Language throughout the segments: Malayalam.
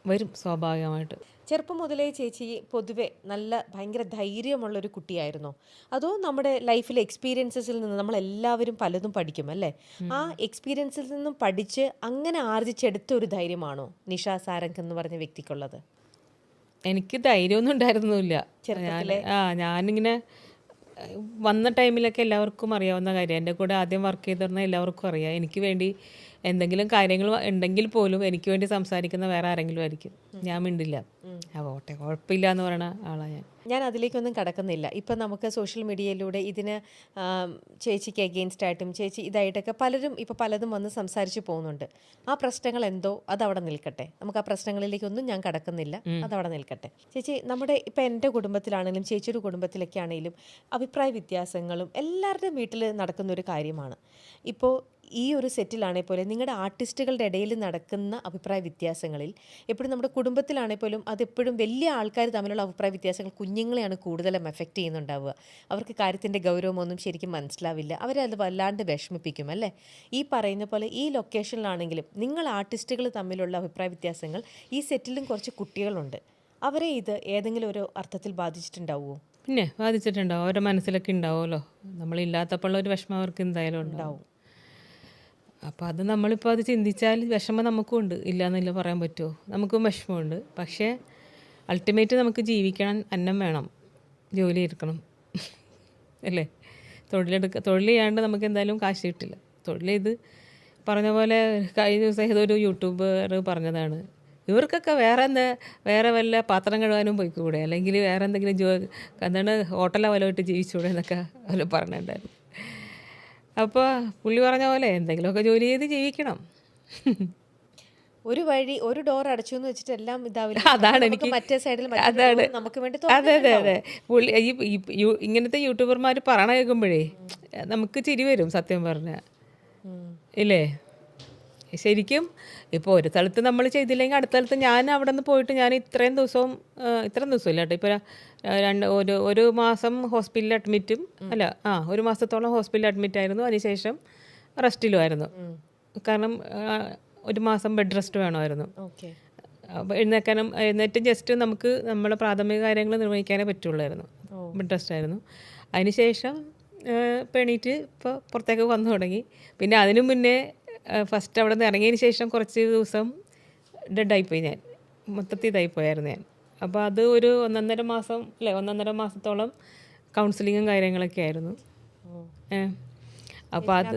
വരും സ്വാഭാവികമായിട്ട്. ചെറുപ്പം മുതലേ ചേച്ചി പൊതുവെ നല്ല ഭയങ്കര ധൈര്യമുള്ളൊരു കുട്ടിയായിരുന്നോ? അതോ നമ്മുടെ ലൈഫിലെ എക്സ്പീരിയൻസസിൽ നിന്ന് നമ്മളെല്ലാവരും പലതും പഠിക്കും അല്ലേ? ആ എക്സ്പീരിയൻസിൽ നിന്നും പഠിച്ച് അങ്ങനെ ആർജിച്ചെടുത്ത ഒരു ധൈര്യമാണോ നിഷ സാരംഗ് എന്ന് പറഞ്ഞ വ്യക്തിക്കുള്ളത്? എനിക്ക് ധൈര്യമൊന്നും ഉണ്ടായിരുന്നില്ല. ചെറുപ്പത്തിലെ ഞാനിങ്ങനെ വന്ന ടൈമിലൊക്കെ എല്ലാവർക്കും അറിയാവുന്ന കാര്യം. എൻ്റെ കൂടെ ആദ്യം വർക്ക് ചെയ്തിരുന്ന എല്ലാവർക്കും അറിയാം. എനിക്ക് വേണ്ടി എന്തെങ്കിലും കാര്യങ്ങൾ ഉണ്ടെങ്കിൽ പോലും എനിക്ക് വേണ്ടി സംസാരിക്കുന്ന വേറെ ആരെങ്കിലും ആയിരിക്കും. ഞാൻ മിണ്ടില്ല. പോട്ടെ കുഴപ്പമില്ല എന്ന് പറയുന്ന ആളാണ് ഞാൻ. ഞാൻ അതിലേക്കൊന്നും കടക്കുന്നില്ല. ഇപ്പം നമുക്ക് സോഷ്യൽ മീഡിയയിലൂടെ ഇതിന് ചേച്ചിക്ക് എഗെയിൻസ്റ്റ് ആയിട്ടും ചേച്ചി ഇതായിട്ടൊക്കെ പലരും ഇപ്പോൾ പലതും വന്ന് സംസാരിച്ച് പോകുന്നുണ്ട്. ആ പ്രശ്നങ്ങൾ എന്തോ അതവിടെ നിൽക്കട്ടെ. നമുക്ക് ആ പ്രശ്നങ്ങളിലേക്കൊന്നും ഞാൻ കടക്കുന്നില്ല. അതവിടെ നിൽക്കട്ടെ. ചേച്ചി നമ്മുടെ ഇപ്പം എൻ്റെ കുടുംബത്തിലാണെങ്കിലും ചേച്ചിയുടെ കുടുംബത്തിലൊക്കെ ആണെങ്കിലും അഭിപ്രായ വ്യത്യാസങ്ങളും എല്ലാവരുടെയും വീട്ടിൽ നടക്കുന്ന ഒരു കാര്യമാണ്. ഇപ്പോൾ ഈ ഒരു സെറ്റിലാണെങ്കിൽ പോലും നിങ്ങളുടെ ആർട്ടിസ്റ്റുകളുടെ ഇടയിൽ നടക്കുന്ന അഭിപ്രായ വ്യത്യാസങ്ങളിൽ എപ്പോഴും നമ്മുടെ കുടുംബത്തിലാണെങ്കിൽ പോലും അതെപ്പോഴും വലിയ ആൾക്കാർ തമ്മിലുള്ള അഭിപ്രായ വ്യത്യാസങ്ങൾ കുഞ്ഞുങ്ങളെയാണ് കൂടുതലും എഫക്റ്റ് ചെയ്യുന്നുണ്ടാവുക. അവർക്ക് കാര്യത്തിൻ്റെ ഗൗരവമൊന്നും ശരിക്കും മനസ്സിലാവില്ല. അവരെ അത് വല്ലാണ്ട് വിഷമിപ്പിക്കും അല്ലേ? ഈ പറയുന്ന പോലെ ഈ ലൊക്കേഷനിലാണെങ്കിലും നിങ്ങൾ ആർട്ടിസ്റ്റുകൾ തമ്മിലുള്ള അഭിപ്രായ വ്യത്യാസങ്ങൾ ഈ സെറ്റിലും കുറച്ച് കുട്ടികളുണ്ട്. അവരെ ഇത് ഏതെങ്കിലും ഒരു അർത്ഥത്തിൽ ബാധിച്ചിട്ടുണ്ടാവുമോ? പിന്നെ ബാധിച്ചിട്ടുണ്ടാവും. അവരുടെ മനസ്സിലൊക്കെ ഉണ്ടാവുമല്ലോ. നമ്മളില്ലാത്തപ്പോൾ ഒരു വിഷമം അവർക്ക് എന്തായാലും ഉണ്ടാവും. അപ്പോൾ അത് നമ്മളിപ്പോൾ അത് ചിന്തിച്ചാൽ വിഷമം നമുക്കും ഉണ്ട്. ഇല്ല എന്നില്ല പറയാൻ പറ്റുമോ? നമുക്കും വിഷമമുണ്ട്. പക്ഷേ അൾട്ടിമേറ്റ് നമുക്ക് ജീവിക്കണം, അന്നം വേണം, ജോലി എടുക്കണം അല്ലേ? തൊഴിൽ ചെയ്യാണ്ട് നമുക്ക് എന്തായാലും കാശ് കിട്ടില്ല. തൊഴിൽ ചെയ്ത് പറഞ്ഞ പോലെ കഴിഞ്ഞ ദിവസം ഏതൊരു യൂട്യൂബർ പറഞ്ഞതാണ്, ഇവർക്കൊക്കെ വേറെ വല്ല പാത്രം കഴുകാനും പോയിക്കൂടെ, അല്ലെങ്കിൽ വേറെ എന്തെങ്കിലും എന്താണ് ഹോട്ടലോ വല്ലതുമായിട്ട് ജീവിച്ചൂടെ എന്നൊക്കെ അവർ പറഞ്ഞിട്ടുണ്ടായിരുന്നു. അപ്പോൾ പുള്ളി പറഞ്ഞ പോലെ എന്തെങ്കിലുമൊക്കെ ജോലി ചെയ്ത് ജീവിക്കണം. ഒരു വഴി ഒരു ഡോർ അടച്ചു എന്ന് വെച്ചിട്ട് എല്ലാം ഇതാവില്ല. അതാണ് എനിക്ക് മറ്റേ സൈഡിൽ അതാണ് നമുക്ക് വേണ്ടി അതെ പുള്ളി ഇങ്ങനത്തെ യൂട്യൂബർമാർ പറയണ കേൾക്കുമ്പോഴേ നമുക്ക് ചിരി വരും സത്യം പറഞ്ഞാൽ, ഇല്ലേ? ശരിക്കും ഇപ്പോൾ ഒരു സ്ഥലത്ത് നമ്മൾ ചെയ്തില്ലെങ്കിൽ അടുത്ത സ്ഥലത്ത് ഞാൻ അവിടെ നിന്ന് പോയിട്ട് ഞാൻ ഇത്രയും ദിവസം ഇല്ല കേട്ടോ, ഇപ്പോൾ ഒരു മാസം ഹോസ്പിറ്റലിൽ അഡ്മിറ്റും ഒരു മാസത്തോളം ഹോസ്പിറ്റലിൽ അഡ്മിറ്റ് ആയിരുന്നു. അതിനുശേഷം റെസ്റ്റിലുമായിരുന്നു. കാരണം ഒരു മാസം ബെഡ് റെസ്റ്റ് വേണമായിരുന്നു. അപ്പോൾ എഴുന്നേറ്റ് ജസ്റ്റ് നമുക്ക് നമ്മളെ പ്രാഥമിക കാര്യങ്ങൾ നിർവഹിക്കാനേ പറ്റുള്ളായിരുന്നു. ബെഡ് റെസ്റ്റ് ആയിരുന്നു. അതിനുശേഷം എണീറ്റ് ഇപ്പോൾ പുറത്തേക്ക് വന്നു തുടങ്ങി. പിന്നെ അതിനു മുന്നേ ഫസ്റ്റ് അവിടെ നിന്ന് ഇറങ്ങിയതിന് ശേഷം കുറച്ച് ദിവസം ഡെഡായിപ്പോയി, ഞാൻ മൊത്തത്തിൽ ഇതായിപ്പോയായിരുന്നു ഞാൻ. അപ്പോൾ അത് ഒരു 1.5 മാസത്തോളം കൗൺസിലിങ്ങും കാര്യങ്ങളൊക്കെ ആയിരുന്നു. അപ്പോൾ അത്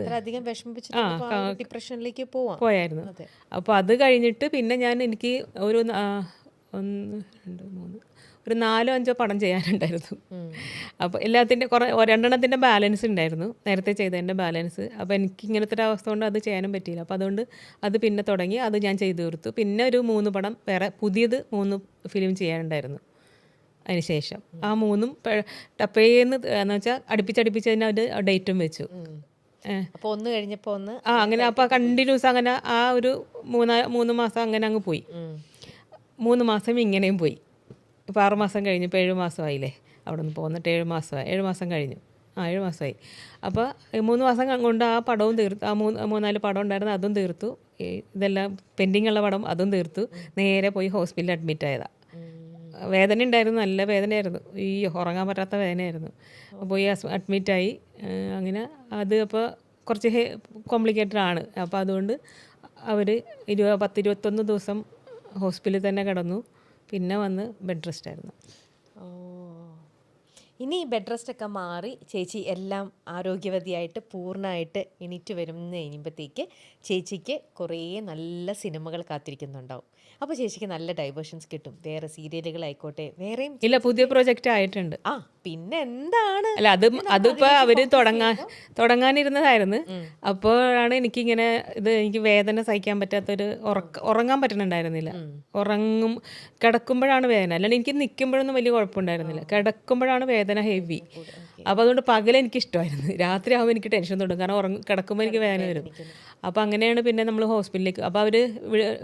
ഡിപ്രഷനിലേക്ക് പോയായിരുന്നു. അപ്പോൾ അത് കഴിഞ്ഞിട്ട് പിന്നെ എനിക്ക് ഒരു 4-5 പടം ചെയ്യാനുണ്ടായിരുന്നു. അപ്പോൾ എല്ലാത്തിൻ്റെ രണ്ടെണ്ണത്തിൻ്റെ ബാലൻസ് ഉണ്ടായിരുന്നു, നേരത്തെ ചെയ്തതിൻ്റെ ബാലൻസ്. അപ്പോൾ എനിക്ക് ഇങ്ങനത്തെ ഒരു അവസ്ഥ കൊണ്ട് അത് ചെയ്യാനും പറ്റിയില്ല. അപ്പോൾ അതുകൊണ്ട് അത് പിന്നെ തുടങ്ങി, അത് ഞാൻ ചെയ്തു തീർത്തു. പിന്നെ ഒരു 3 പടം വേറെ പുതിയത് 3 ഫിലിം ചെയ്യാനുണ്ടായിരുന്നു. അതിന് ശേഷം ആ 3 ടപ്പേന്ന് എന്ന് വെച്ചാൽ അടുപ്പിച്ചടുപ്പിച്ച് തന്നെ ഒരു ഡേറ്റും വെച്ചു. അപ്പോൾ ഒന്ന് കഴിഞ്ഞപ്പോൾ ഒന്ന് അങ്ങനെ. അപ്പോൾ കണ്ടിന്യൂസ് അങ്ങനെ ആ ഒരു 3 മാസം അങ്ങനെ അങ്ങ് പോയി. 3 മാസം ഇങ്ങനെയും പോയി. ഇപ്പോൾ 6 മാസം കഴിഞ്ഞപ്പോൾ 7 മാസമായില്ലേ അവിടെ നിന്ന് പോന്നിട്ട്. 7 മാസമായി, 7 മാസം കഴിഞ്ഞു. 7 മാസമായി. അപ്പോൾ 3 മാസം കൊണ്ട് ആ പടവും തീർത്തു. ആ 3-4 പടം ഉണ്ടായിരുന്നു, അതും തീർത്തു. ഇതെല്ലാം പെൻഡിങ് ഉള്ള പടം അതും തീർത്തു. നേരെ പോയി ഹോസ്പിറ്റലിൽ അഡ്മിറ്റ് ആയതാണ്. വേദന ഉണ്ടായിരുന്നു, നല്ല വേദനയായിരുന്നു, ഈ ഉറങ്ങാൻ പറ്റാത്ത വേദനയായിരുന്നു. പോയി അഡ്മിറ്റായി. അങ്ങനെ അത് അപ്പോൾ കുറച്ച് കോംപ്ലിക്കേറ്റഡ് ആണ്. അപ്പോൾ അതുകൊണ്ട് അവർ 10-21 ദിവസം ഹോസ്പിറ്റലിൽ തന്നെ കിടന്നു. പിന്നെ വന്ന് ബെഡ് റെസ്റ്റ് ആയിരുന്നു. ഇനി ബെഡ് റെസ്റ്റ് ഒക്കെ മാറി ചേച്ചി എല്ലാം ആരോഗ്യവതിയായിട്ട് പൂർണ്ണമായിട്ട് എണീറ്റ് വരുമ്പോഴത്തേക്ക് ചേച്ചിക്ക് കുറേ നല്ല സിനിമകൾ കാത്തിരിക്കുന്നുണ്ടാവും. അപ്പോൾ ചേച്ചിക്ക് നല്ല ഡൈവേർഷൻസ് കിട്ടും. വേറെ സീരിയലുകളായിക്കോട്ടെ, വേറെയും ഇല്ല, പുതിയ പ്രൊജക്റ്റ് ആയിട്ടുണ്ട്. പിന്നെ എന്താണ് അല്ല, അതിപ്പോൾ അവർ തുടങ്ങാനിരുന്നതായിരുന്നു. അപ്പോഴാണ് എനിക്കിങ്ങനെ എനിക്ക് വേദന സഹിക്കാൻ പറ്റാത്തൊരു ഉറങ്ങാൻ പറ്റുന്നുണ്ടായിരുന്നില്ല. കിടക്കുമ്പോഴാണ് വേദന, അല്ലാണ്ട് എനിക്ക് നിൽക്കുമ്പോഴൊന്നും വലിയ കുഴപ്പമുണ്ടായിരുന്നില്ല. കിടക്കുമ്പോഴാണ് വേദന ഹെവി. അപ്പോൾ അതുകൊണ്ട് പകൽ എനിക്കിഷ്ടമായിരുന്നു, രാത്രി ആകുമ്പോൾ എനിക്ക് ടെൻഷൻ തുടങ്ങും. കാരണം കിടക്കുമ്പോൾ എനിക്ക് വേദന വരും. അപ്പോൾ അങ്ങനെയാണ് പിന്നെ നമ്മൾ ഹോസ്പിറ്റലിലേക്ക്. അപ്പോൾ അവർ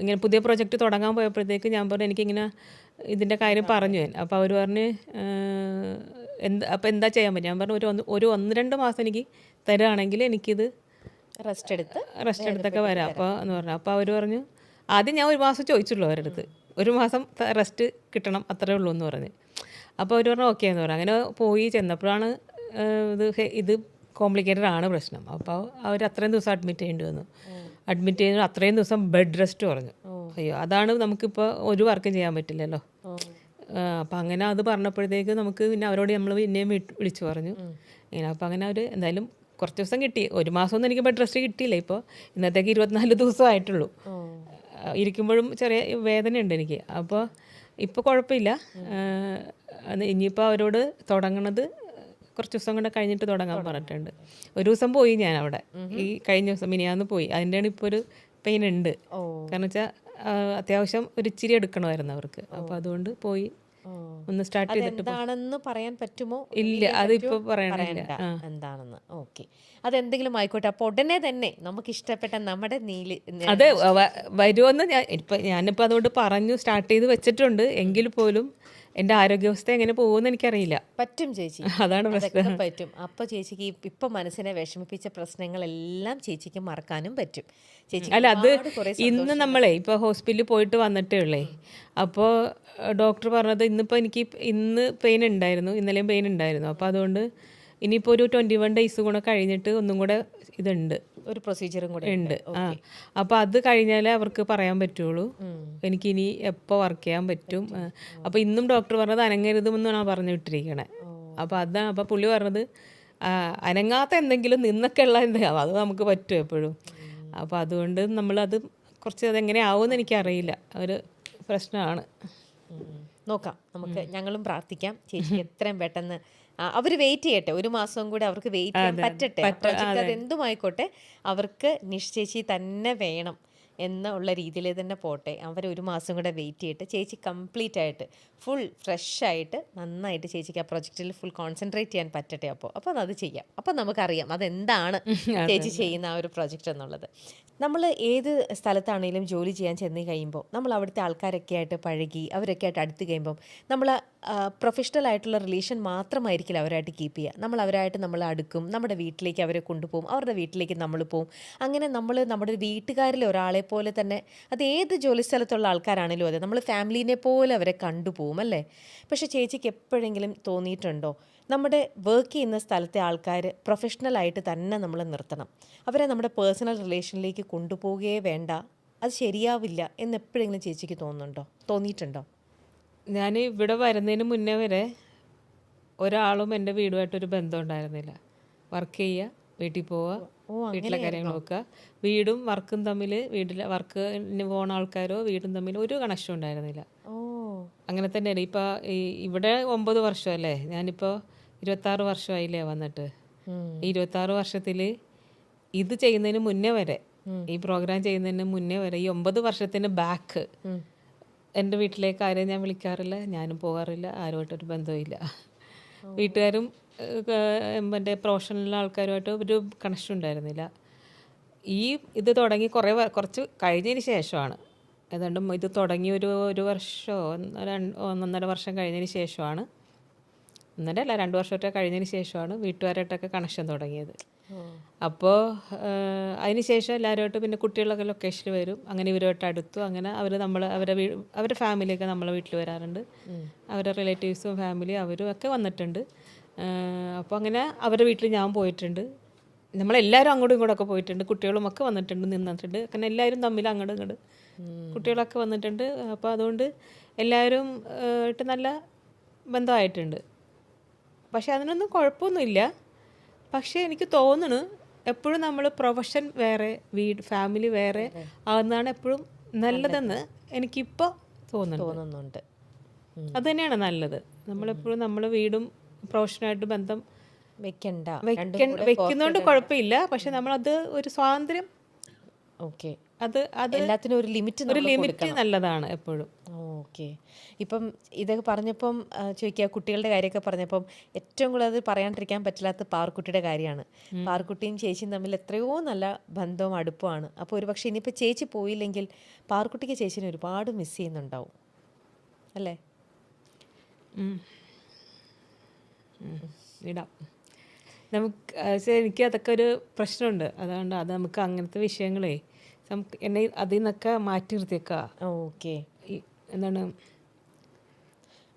ഇങ്ങനെ പുതിയ പ്രൊജക്റ്റ് തുടങ്ങാൻ പോയപ്പോഴത്തേക്ക് ഞാൻ പറഞ്ഞു എനിക്കിങ്ങനെ ഇതിൻ്റെ കാര്യം പറഞ്ഞു ഞാൻ. അപ്പോൾ അവർ പറഞ്ഞ് അപ്പോൾ എന്താ ചെയ്യാൻ പറ്റും? ഞാൻ പറഞ്ഞു ഒരു 1-2 മാസം എനിക്ക് തരുകയാണെങ്കിൽ എനിക്കിത് റെസ്റ്റ് എടുത്തൊക്കെ വരാം അപ്പോൾ എന്ന് പറഞ്ഞു. അപ്പോൾ അവർ പറഞ്ഞു ആദ്യം ഞാൻ 1 മാസം ചോദിച്ചുള്ളൂ അവരുടെ അടുത്ത്, 1 മാസം റെസ്റ്റ് കിട്ടണം അത്രേ ഉള്ളൂ എന്ന് പറഞ്ഞ്. അപ്പോൾ അവർ പറഞ്ഞു ഓക്കെ എന്ന് പറഞ്ഞു. അങ്ങനെ പോയി ചെന്നപ്പോഴാണ് ഇത് കോംപ്ലിക്കേറ്റഡ് ആണ് പ്രശ്നം. അപ്പോൾ അവർ അത്രയും ദിവസം അഡ്മിറ്റ് ചെയ്യേണ്ടി വന്നു. അഡ്മിറ്റ് ചെയ്യുന്ന അത്രയും ദിവസം ബെഡ് റെസ്റ്റ് പറഞ്ഞു. അയ്യോ, അതാണ് നമുക്കിപ്പോൾ ഒരു വർക്കും ചെയ്യാൻ പറ്റില്ലല്ലോ. അപ്പം അങ്ങനെ അത് പറഞ്ഞപ്പോഴത്തേക്ക് നമുക്ക് പിന്നെ അവരോട് നമ്മൾ പിന്നെയും വിളിച്ചു പറഞ്ഞു ഇങ്ങനെ. അപ്പം അങ്ങനെ അവർ എന്തായാലും കുറച്ച് ദിവസം കിട്ടി. 1 മാസമൊന്നും എനിക്ക് ബെഡ് റെസ്റ്റ് കിട്ടിയില്ല. ഇപ്പോൾ ഇന്നത്തേക്ക് 24 ദിവസമായിട്ടുള്ളൂ. ഇരിക്കുമ്പോഴും ചെറിയ വേദനയുണ്ട് എനിക്ക്. അപ്പോൾ ഇപ്പോൾ കുഴപ്പമില്ല. ഇനിയിപ്പോൾ അവരോട് തുടങ്ങണത് കുറച്ച് ദിവസം കൂടെ കഴിഞ്ഞിട്ട് തുടങ്ങാൻ പറഞ്ഞിട്ടുണ്ട്. 1 ദിവസം പോയി ഞാൻ അവിടെ, ഈ കഴിഞ്ഞ ദിവസം മിനിയാന്ന് പോയി. അതിൻ്റെയാണ് ഇപ്പോൾ ഒരു പെയിൻ ഉണ്ട്. കാരണം വെച്ചാൽ അത്യാവശ്യം ഒരു ഇച്ചിരി എടുക്കണമായിരുന്നു അവർക്ക്. അപ്പോൾ അതുകൊണ്ട് പോയി ഒന്ന് സ്റ്റാർട്ട് ചെയ്തിട്ട് എന്താണെന്ന് പറയാൻ പറ്റുമോ? ഇല്ല, അതിപ്പോൾ പറയണില്ല എന്താണെന്ന്. ഓക്കെ, അതെന്തെങ്കിലും ആയിക്കോട്ടെ. അപ്പോൾ ഉടനെ തന്നെ നമുക്ക് ഇഷ്ടപ്പെട്ട നമ്മുടെ അത് വരുമെന്ന് ഞാനിപ്പോൾ അതുകൊണ്ട് പറഞ്ഞു സ്റ്റാർട്ട് ചെയ്ത് വെച്ചിട്ടുണ്ട്. എങ്കിൽ പോലും എൻ്റെ ആരോഗ്യാവസ്ഥ എങ്ങനെ പോകുമെന്ന് എനിക്കറിയില്ല. പറ്റും ചേച്ചി, അതാണ് പ്രശ്നം. പറ്റും. അപ്പോൾ ചേച്ചിക്ക് ഇപ്പം മനസ്സിനെ വിഷമിപ്പിച്ച പ്രശ്നങ്ങളെല്ലാം ചേച്ചിക്ക് മറക്കാനും പറ്റും. ചേച്ചി അല്ല, അത് ഇന്ന് നമ്മളെ ഇപ്പോൾ ഹോസ്പിറ്റലിൽ പോയിട്ട് വന്നിട്ടേ ഉള്ളേ. അപ്പോൾ ഡോക്ടർ പറഞ്ഞത് എനിക്ക് ഇന്ന് പെയിൻ ഉണ്ടായിരുന്നു, ഇന്നലെയും പെയിൻ ഉണ്ടായിരുന്നു. അപ്പോൾ അതുകൊണ്ട് ഇനിയിപ്പോൾ ഒരു 21 ഡേയ്സ് കൂടെ കഴിഞ്ഞിട്ട് ഒന്നും കൂടെ ഇതുണ്ട്, ഒരു പ്രൊസീജിയറും കൂടെ ഉണ്ട്. അപ്പോൾ അത് കഴിഞ്ഞാലേ അവർക്ക് പറയാൻ പറ്റുള്ളൂ എനിക്കിനി എപ്പോൾ വർക്ക് ചെയ്യാൻ പറ്റും. അപ്പോൾ ഇന്നും ഡോക്ടർ പറഞ്ഞത് അനങ്ങരുതെന്നാണ് പറഞ്ഞു വിട്ടിരിക്കണേ. അപ്പോൾ അതാണ്. അപ്പോൾ പുള്ളി പറഞ്ഞത് അനങ്ങാത്ത എന്തെങ്കിലും നിന്നൊക്കെ ഉള്ള എന്തെങ്കിലും അത് നമുക്ക് പറ്റും എപ്പോഴും. അപ്പോൾ അതുകൊണ്ട് നമ്മളത് കുറച്ച് അതെങ്ങനെ ആവുമെന്ന് എനിക്കറിയില്ല, ഒരു പ്രശ്നമാണ്. നോക്കാം, നമുക്ക് ഞങ്ങളും പ്രാർത്ഥിക്കാം ചേച്ചി എത്രയും പെട്ടെന്ന് അവർ വെയിറ്റ് ചെയ്യട്ടെ. 1 മാസം കൂടെ അവർക്ക് വെയിറ്റ് ചെയ്യാൻ പറ്റട്ടെ. അതെന്തുമായിക്കോട്ടെ, അവർക്ക് നിശ്ചയിച്ച് തന്നെ വേണം എന്നുള്ള രീതിയിൽ തന്നെ പോട്ടെ. അവർ 1 മാസം കൂടെ വെയിറ്റ് ചെയ്തിട്ട് ചേച്ചി കംപ്ലീറ്റ് ആയിട്ട് ഫുൾ ഫ്രഷ് ആയിട്ട് നന്നായിട്ട് ചേച്ചിക്ക് ആ പ്രൊജക്റ്റിൽ ഫുൾ കോൺസെൻട്രേറ്റ് ചെയ്യാൻ പറ്റട്ടെ. അപ്പോൾ അത് ചെയ്യാം. അപ്പോൾ നമുക്കറിയാം അതെന്താണ് ചേച്ചി ചെയ്യുന്ന ആ ഒരു പ്രൊജക്റ്റ് എന്നുള്ളത്. നമ്മൾ ഏത് സ്ഥലത്താണെങ്കിലും ജോലി ചെയ്യാൻ ചെന്ന് കഴിയുമ്പോൾ നമ്മൾ അവിടുത്തെ ആൾക്കാരൊക്കെ ആയിട്ട് പഴകി അവരൊക്കെ ആയിട്ട് അടുത്ത് കഴിയുമ്പം നമ്മൾ പ്രൊഫഷണൽ ആയിട്ടുള്ള റിലേഷൻ മാത്രമായിരിക്കില്ല അവരായിട്ട് കീപ്പ് ചെയ്യുക. നമ്മൾ അവരായിട്ട് നമ്മൾ അടുക്കും, നമ്മുടെ വീട്ടിലേക്ക് അവരെ കൊണ്ടുപോകും, അവരുടെ വീട്ടിലേക്ക് നമ്മൾ പോകും. അങ്ങനെ നമ്മൾ നമ്മുടെ വീട്ടുകാരിൽ ഒരാളെ പോലെ തന്നെ, അത് ഏത് ജോലി സ്ഥലത്തുള്ള ആൾക്കാരാണെങ്കിലും അതെ, നമ്മൾ ഫാമിലീനെ പോലെ അവരെ കണ്ടുപോകും അല്ലേ. പക്ഷേ ചേച്ചിക്ക് എപ്പോഴെങ്കിലും തോന്നിയിട്ടുണ്ടോ നമ്മുടെ വർക്ക് ചെയ്യുന്ന സ്ഥലത്തെ ആൾക്കാർ പ്രൊഫഷണലായിട്ട് തന്നെ നമ്മൾ നിർത്തണം, അവരെ നമ്മുടെ പേഴ്സണൽ റിലേഷനിലേക്ക് കൊണ്ടുപോവുകയേ വേണ്ട, അത് ശരിയാവില്ല എന്ന് എപ്പോഴെങ്കിലും ചേച്ചിക്ക് തോന്നിയിട്ടുണ്ടോ? ഞാൻ ഇവിടെ വരുന്നതിന് മുന്നേ വരെ ഒരാളും എൻ്റെ വീടുമായിട്ടൊരു ബന്ധം ഉണ്ടായിരുന്നില്ല. വർക്ക് ചെയ്യുക, വീട്ടിൽ പോവുക, വീട്ടിലെ കാര്യങ്ങൾ നോക്കുക, വീടും വർക്കും തമ്മിൽ, വീട്ടിലെ വർക്കിന് പോകുന്ന ആൾക്കാരോ വീടും തമ്മിൽ ഒരു കണക്ഷൻ ഉണ്ടായിരുന്നില്ല. അങ്ങനെ തന്നെയാണ്. ഇപ്പോൾ ഇവിടെ 9 വർഷമല്ലേ, ഞാനിപ്പോൾ 26 വർഷമായില്ലേ വന്നിട്ട്. ഈ 26 വർഷത്തിൽ ഇത് ചെയ്യുന്നതിന് മുന്നേ വരെ, ഈ പ്രോഗ്രാം ചെയ്യുന്നതിന് മുന്നേ വരെ, ഈ 9 വർഷത്തിന് ബാക്ക് എൻ്റെ വീട്ടിലേക്ക് ആരെയും ഞാൻ വിളിക്കാറില്ല, ഞാനും പോകാറില്ല, ആരുമായിട്ടൊരു ബന്ധവുമില്ല. വീട്ടുകാരും എൻ്റെ പ്രൊഫഷണൽ ആൾക്കാരുമായിട്ട് ഒരു കണക്ഷൻ ഉണ്ടായിരുന്നില്ല. ഇത് തുടങ്ങി കുറച്ച് കഴിഞ്ഞതിന് ശേഷമാണ്, ഏതാണ്ട് ഇത് തുടങ്ങി ഒരു വർഷമോ 1.5 വർഷം കഴിഞ്ഞതിന് ശേഷമാണ്, 2 വർഷമൊക്കെ കഴിഞ്ഞതിന് ശേഷമാണ് വീട്ടുകാരായിട്ടൊക്കെ കണക്ഷൻ തുടങ്ങിയത്. അപ്പോൾ അതിന് ശേഷം എല്ലാവരുമായിട്ട് പിന്നെ കുട്ടികളൊക്കെ ലൊക്കേഷനിൽ വരും, അങ്ങനെ ഇവരുമായിട്ട് അടുത്തു. അങ്ങനെ അവരുടെ ഫാമിലിയൊക്കെ നമ്മളെ വീട്ടിൽ വരാറുണ്ട്, അവരുടെ റിലേറ്റീവ്സും ഫാമിലി അവരും ഒക്കെ വന്നിട്ടുണ്ട്. അപ്പോൾ അങ്ങനെ അവരുടെ വീട്ടിൽ ഞാൻ പോയിട്ടുണ്ട്, നമ്മളെല്ലാവരും അങ്ങോട്ടും ഇങ്ങോട്ടൊക്കെ പോയിട്ടുണ്ട്, കുട്ടികളും ഒക്കെ നിന്നിട്ടുണ്ട്. അങ്ങനെ എല്ലാവരും തമ്മിൽ അങ്ങോട്ടും ഇങ്ങോട്ട് കുട്ടികളൊക്കെ വന്നിട്ടുണ്ട്. അപ്പോൾ അതുകൊണ്ട് എല്ലാവരും ആയിട്ട് നല്ല ബന്ധമായിട്ടുണ്ട്. പക്ഷെ അതിനൊന്നും കുഴപ്പമൊന്നുമില്ല. പക്ഷേ എനിക്ക് തോന്നുന്നു എപ്പോഴും നമ്മൾ പ്രൊഫഷൻ വേറെ ഫാമിലി വേറെ ആകുന്നതാണ് എപ്പോഴും നല്ലതെന്ന് എനിക്കിപ്പോൾ തോന്നുന്നുണ്ട്. അത് തന്നെയാണ് നല്ലത്. നമ്മളെപ്പോഴും നമ്മളെ വീടും പ്രൊഫഷനായിട്ട് ബന്ധം വെക്കുന്നതുകൊണ്ട് കുഴപ്പമില്ല. പക്ഷെ നമ്മളത് ഒരു സ്വാതന്ത്ര്യം, അത് എല്ലാത്തിനും ഒരു ലിമിറ്റ് നല്ലതാണ് എപ്പോഴും. ഓക്കെ, ഇപ്പം ഇതൊക്കെ പറഞ്ഞപ്പം ചോദിക്കുക, കുട്ടികളുടെ കാര്യമൊക്കെ പറഞ്ഞപ്പം ഏറ്റവും കൂടുതൽ അത് പറയാണ്ടിരിക്കാൻ പറ്റില്ലാത്ത പാർക്കുട്ടിയുടെ കാര്യമാണ്. പാർക്കുട്ടിയും ചേച്ചിയും തമ്മിൽ എത്രയോ നല്ല ബന്ധവും അടുപ്പമാണ്. അപ്പോൾ ഒരു പക്ഷേ ഇനിയിപ്പോൾ ചേച്ചി പോയില്ലെങ്കിൽ പാർക്കുട്ടിക്ക് ചേച്ചിനെ ഒരുപാട് മിസ് ചെയ്യുന്നുണ്ടാവും അല്ലേ? ഇടാം നമുക്ക്. എനിക്ക് അതൊക്കെ ഒരു പ്രശ്നമുണ്ട്, അതുകൊണ്ട് അത് നമുക്ക് അങ്ങനത്തെ വിഷയങ്ങളെ എന്നെ അതിൽ നിന്നൊക്കെ മാറ്റി നിർത്തിയേക്കുക. ഓക്കെ എന്താണ്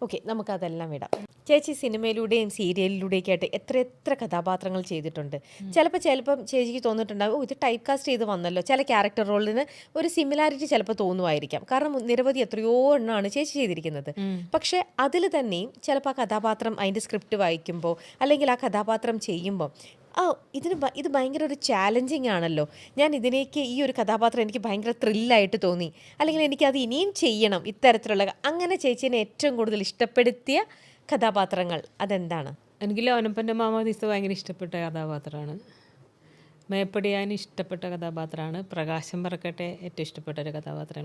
ഓക്കെ, നമുക്കതെല്ലാം വിടാം. ചേച്ചി സിനിമയിലൂടെയും സീരിയലിലൂടെയൊക്കെ ആയിട്ട് എത്ര കഥാപാത്രങ്ങൾ ചെയ്തിട്ടുണ്ട്. ചിലപ്പം ചേച്ചിക്ക് തോന്നിയിട്ടുണ്ടാകും, ഓ ഇത് ടൈപ്പ് കാസ്റ്റ് ചെയ്ത് വന്നല്ലോ. ചില ക്യാരക്ടർ റോളിന് ഒരു സിമിലാരിറ്റി ചിലപ്പോൾ തോന്നുമായിരിക്കാം. കാരണം നിരവധി എത്രയോ എണ്ണമാണ് ചേച്ചി ചെയ്തിരിക്കുന്നത്. പക്ഷേ അതിൽ തന്നെയും ചിലപ്പോൾ ആ കഥാപാത്രം അതിൻ്റെ സ്ക്രിപ്റ്റ് വായിക്കുമ്പോൾ അല്ലെങ്കിൽ ആ കഥാപാത്രം ചെയ്യുമ്പോൾ ഇത് ഭയങ്കര ഒരു ചാലഞ്ചിങ് ആണല്ലോ, ഞാൻ ഇതിലേക്ക് ഈ ഒരു കഥാപാത്രം എനിക്ക് ഭയങ്കര ത്രില്ലായിട്ട് തോന്നി, അല്ലെങ്കിൽ എനിക്കത് ഇനിയും ചെയ്യണം ഇത്തരത്തിലുള്ള. അങ്ങനെ ചേച്ചീനെ ഏറ്റവും കൂടുതൽ ഇഷ്ടപ്പെടുത്തിയ കഥാപാത്രങ്ങൾ അതെന്താണ്? എനിക്ക് ലോനപ്പൻ്റെ മാമോദീസ ഭയങ്കര ഇഷ്ടപ്പെട്ട കഥാപാത്രമാണ്. മേപ്പടിയാൻ ഇഷ്ടപ്പെട്ട കഥാപാത്രമാണ്. പ്രകാശം പറക്കട്ടെ ഏറ്റവും ഇഷ്ടപ്പെട്ട ഒരു കഥാപാത്രങ്ങൾ.